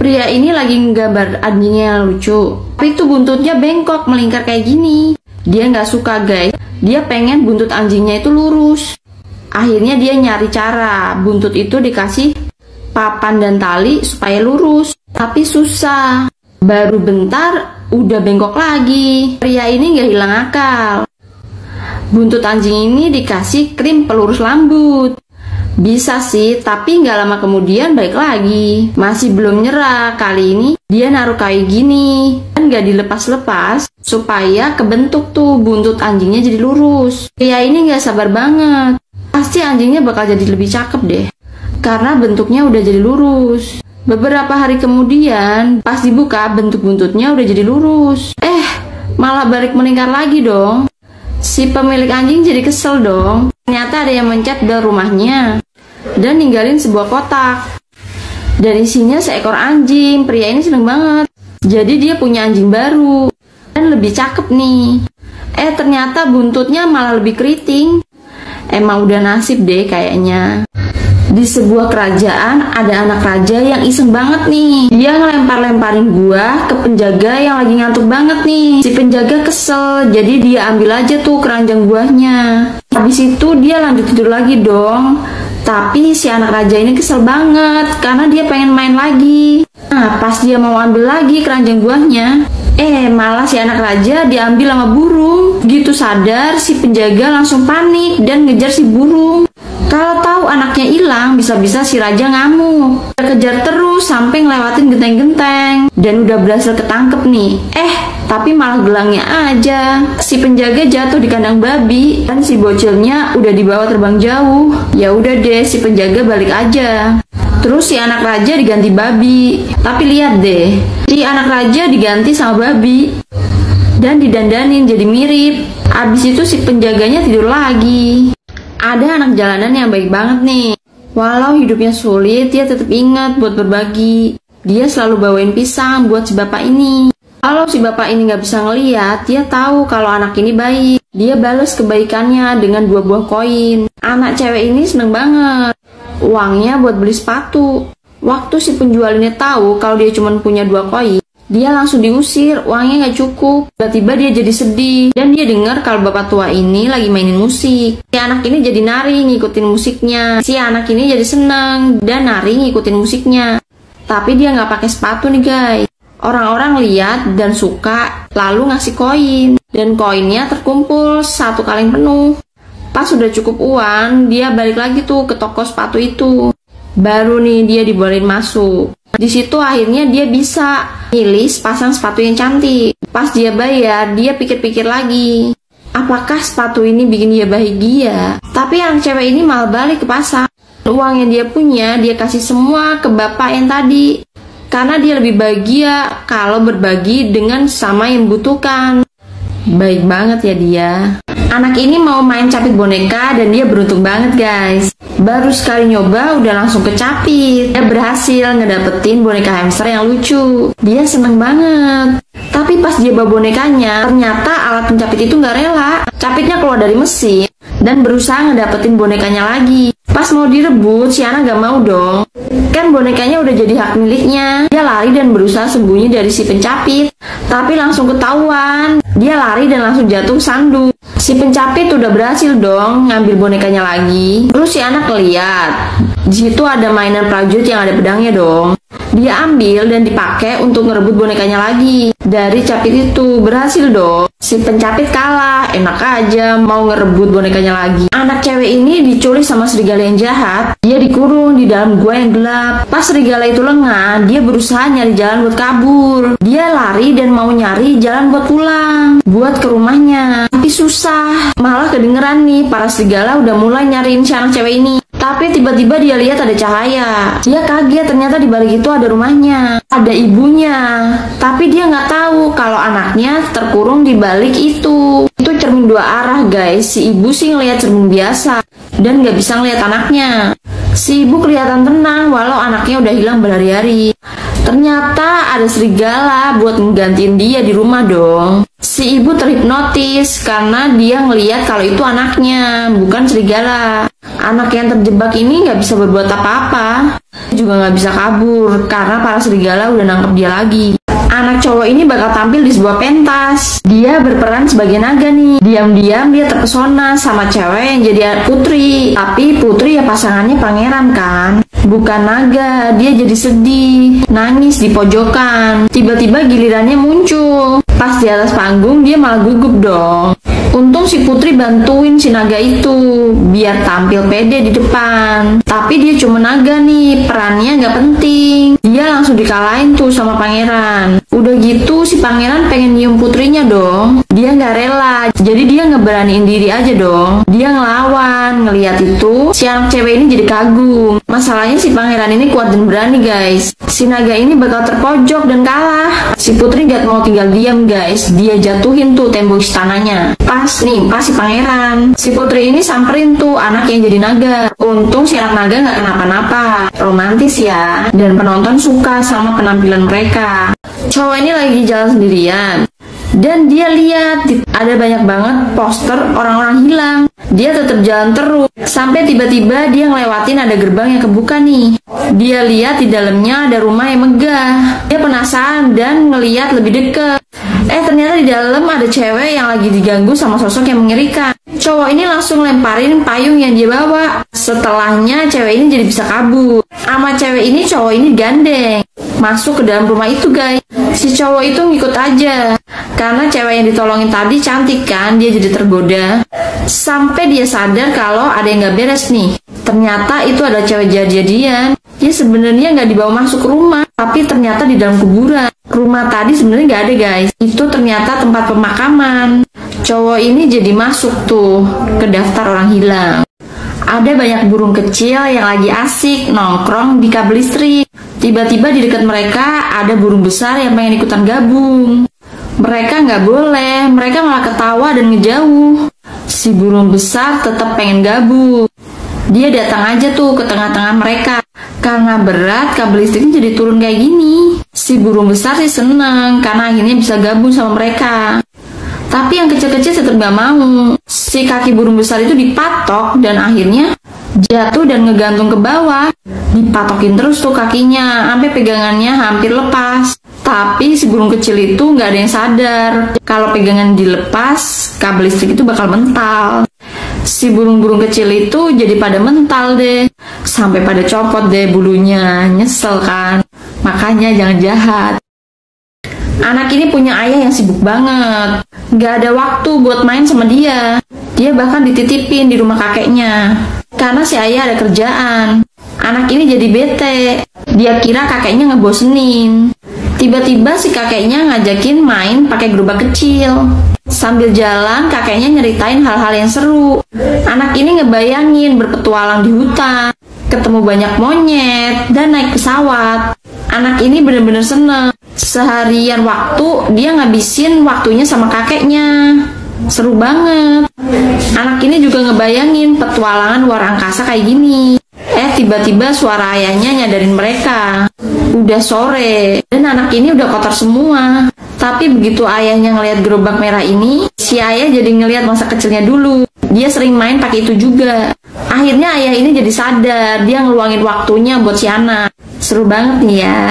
Pria ini lagi nggambar anjingnya yang lucu, tapi itu buntutnya bengkok melingkar kayak gini. Dia nggak suka guys, dia pengen buntut anjingnya itu lurus. Akhirnya dia nyari cara buntut itu dikasih papan dan tali supaya lurus, tapi susah. Baru bentar udah bengkok lagi. Pria ini nggak hilang akal. Buntut anjing ini dikasih krim pelurus rambut. Bisa sih, tapi nggak lama kemudian balik lagi. Masih belum nyerah, kali ini dia naruh kayu gini dan nggak dilepas-lepas supaya kebentuk tuh buntut anjingnya jadi lurus. Pria ini nggak sabar banget. Pasti anjingnya bakal jadi lebih cakep deh, karena bentuknya udah jadi lurus. Beberapa hari kemudian, pas dibuka bentuk buntutnya udah jadi lurus. Malah balik melingkar lagi dong. Si pemilik anjing jadi kesel dong. Ternyata ada yang mencet bel rumahnya dan ninggalin sebuah kotak. Dan isinya seekor anjing. Pria ini seneng banget. Jadi dia punya anjing baru dan lebih cakep nih. Ternyata buntutnya malah lebih keriting. Emang udah nasib deh kayaknya. Di sebuah kerajaan ada anak raja yang iseng banget nih. Dia ngelempar-lemparin buah ke penjaga yang lagi ngantuk banget nih. Si penjaga kesel, jadi dia ambil aja tuh keranjang buahnya. Habis itu dia lanjut tidur lagi dong. Tapi si anak raja ini kesel banget karena dia pengen main lagi. Nah, pas dia mau ambil lagi keranjang buahnya, malah si anak raja diambil sama burung. Begitu sadar, si penjaga langsung panik dan ngejar si burung. Kalau tahu anaknya hilang, bisa-bisa si raja ngamuk. Dia kejar terus sampai ngelewatin genteng-genteng dan udah berhasil ketangkep nih. Tapi malah gelangnya aja. Si penjaga jatuh di kandang babi dan si bocilnya udah dibawa terbang jauh. Ya udah deh, si penjaga balik aja. Terus si anak raja diganti babi. Tapi lihat deh, si anak raja diganti sama babi dan didandanin jadi mirip. Abis itu si penjaganya tidur lagi. Ada anak jalanan yang baik banget nih. Walau hidupnya sulit, dia tetap ingat buat berbagi. Dia selalu bawain pisang buat si bapak ini. Kalau si bapak ini nggak bisa ngeliat, dia tahu kalau anak ini baik. Dia balas kebaikannya dengan 2 buah koin. Anak cewek ini seneng banget. Uangnya buat beli sepatu. Waktu si penjual ini tahu kalau dia cuma punya 2 koin, dia langsung diusir, uangnya nggak cukup. Tiba-tiba dia jadi sedih dan dia dengar kalau bapak tua ini lagi mainin musik. Si anak ini jadi nari ngikutin musiknya. Si anak ini jadi seneng dan nari ngikutin musiknya. Tapi dia nggak pakai sepatu nih guys. Orang-orang lihat dan suka, lalu ngasih koin. Dan koinnya terkumpul 1 kaleng penuh. Pas sudah cukup uang, dia balik lagi tuh ke toko sepatu itu. Baru nih dia dibolehin masuk. Di situ akhirnya dia bisa milih pasang sepatu yang cantik. Pas dia bayar, dia pikir-pikir lagi. Apakah sepatu ini bikin dia bahagia? Tapi yang cewek ini malah balik ke pasar. Uang yang dia punya, dia kasih semua ke bapak yang tadi. Karena dia lebih bahagia kalau berbagi dengan sama yang membutuhkan. Baik banget ya dia. Anak ini mau main capit boneka dan dia beruntung banget guys. Baru sekali nyoba udah langsung kecapit. Dia berhasil ngedapetin boneka hamster yang lucu. Dia seneng banget. Tapi pas dia bawa bonekanya, ternyata alat pencapit itu nggak rela. Capitnya keluar dari mesin dan berusaha ngedapetin bonekanya lagi. Pas mau direbut, si anak gak mau dong. Kan bonekanya udah jadi hak miliknya. Dia lari dan berusaha sembunyi dari si pencapit. Tapi langsung ketahuan. Dia lari dan langsung jatuh sandung. Si pencapit udah berhasil dong ngambil bonekanya lagi. Terus si anak lihat. Di situ ada mainan prajurit yang ada pedangnya dong. Dia ambil dan dipakai untuk ngerebut bonekanya lagi. Dari capit itu berhasil dong. Si pencapit kalah, enak aja mau ngerebut bonekanya lagi. Anak cewek ini diculik sama serigala yang jahat. Dia dikurung di dalam gua yang gelap. Pas serigala itu lengah, dia berusaha nyari jalan buat kabur. Dia lari dan mau nyari jalan buat pulang, buat ke rumahnya. Tapi susah. Malah kedengeran nih, para serigala udah mulai nyariin si anak cewek ini. Tapi tiba-tiba dia lihat ada cahaya. Dia kaget, ternyata di balik itu ada rumahnya, ada ibunya. Tapi dia nggak tahu kalau anaknya terkurung di balik itu. Itu cermin 2 arah guys. Si ibu sih ngelihat cermin biasa dan nggak bisa ngelihat anaknya. Si ibu kelihatan tenang walau anaknya udah hilang berhari-hari. Ternyata ada serigala buat menggantiin dia di rumah dong. Si ibu terhipnotis karena dia ngelihat kalau itu anaknya, bukan serigala. Anak yang terjebak ini nggak bisa berbuat apa-apa, juga nggak bisa kabur karena para serigala udah nangkep dia lagi. Anak cowok ini bakal tampil di sebuah pentas. Dia berperan sebagai naga nih. Diam-diam dia terpesona sama cewek yang jadi putri. Tapi putri ya pasangannya pangeran kan, bukan naga. Dia jadi sedih, nangis di pojokan. Tiba-tiba gilirannya muncul. Pas di atas panggung dia malah gugup dong. Untung si putri bantuin si naga itu biar tampil pede di depan. Tapi dia cuma naga nih, perannya nggak penting. Dia langsung dikalahin tuh sama pangeran. Udah gitu si pangeran pengen nyium putrinya dong. Dia nggak rela, jadi dia ngeberaniin diri aja dong. Dia ngelawan. Ngeliat itu si anak cewek ini jadi kagum. Masalahnya si pangeran ini kuat dan berani guys. Si naga ini bakal terpojok dan kalah. Si putri nggak mau tinggal diam guys. Dia jatuhin tuh tembok istananya. Pas si pangeran. Si putri ini samperin tuh anak yang jadi naga. Untung si anak naga nggak kenapa-napa. Romantis ya. Dan penonton suka sama penampilan mereka. Cowok ini lagi jalan sendirian. Dan dia lihat ada banyak banget poster orang-orang hilang. Dia tetap jalan terus sampai tiba-tiba dia ngelewatin ada gerbang yang kebuka nih. Dia lihat di dalamnya ada rumah yang megah. Dia penasaran dan ngelihat lebih dekat. Ternyata di dalam ada cewek yang lagi diganggu sama sosok yang mengerikan. Cowok ini langsung lemparin payung yang dia bawa. Setelahnya cewek ini jadi bisa kabur. Sama cewek ini cowok ini gandeng masuk ke dalam rumah itu guys. Si cowok itu ngikut aja karena cewek yang ditolongin tadi cantik kan. Dia jadi tergoda sampai dia sadar kalau ada yang gak beres nih. Ternyata itu ada cewek jadi-jadian. Dia sebenarnya nggak dibawa masuk ke rumah, tapi ternyata di dalam kuburan. Rumah tadi sebenarnya nggak ada guys. Itu ternyata tempat pemakaman. Cowok ini jadi masuk tuh ke daftar orang hilang. Ada banyak burung kecil yang lagi asik nongkrong di kabel listrik. Tiba-tiba di dekat mereka ada burung besar yang pengen ikutan gabung. Mereka nggak boleh, mereka malah ketawa dan ngejauh. Si burung besar tetap pengen gabung. Dia datang aja tuh ke tengah-tengah mereka. Karena berat, kabel listriknya jadi turun kayak gini. Si burung besar sih seneng karena akhirnya bisa gabung sama mereka. Tapi yang kecil-kecil tetap gak mau. Si kaki burung besar itu dipatok dan akhirnya jatuh dan ngegantung ke bawah. Dipatokin terus tuh kakinya sampai pegangannya hampir lepas. Tapi si burung kecil itu gak ada yang sadar kalau pegangan dilepas, kabel listrik itu bakal mental. Si burung-burung kecil itu jadi pada mental deh. Sampai pada copot deh bulunya. Nyesel kan? Makanya jangan jahat. Anak ini punya ayah yang sibuk banget. Gak ada waktu buat main sama dia. Dia bahkan dititipin di rumah kakeknya karena si ayah ada kerjaan. Anak ini jadi bete. Dia kira kakeknya ngebosenin. Tiba-tiba si kakeknya ngajakin main pakai gerobak kecil. Sambil jalan kakeknya nyeritain hal-hal yang seru. Anak ini ngebayangin berpetualang di hutan, ketemu banyak monyet, dan naik pesawat. Anak ini bener-bener seneng. Seharian waktu dia ngabisin waktunya sama kakeknya. Seru banget. Anak ini juga ngebayangin petualangan luar angkasa kayak gini. Tiba-tiba suara ayahnya nyadarin mereka. Udah sore dan anak ini udah kotor semua. Tapi begitu ayahnya ngelihat gerobak merah ini, si ayah jadi ngelihat masa kecilnya dulu. Dia sering main pakai itu juga. Akhirnya ayah ini jadi sadar, dia ngeluangin waktunya buat si anak. Seru banget nih ya.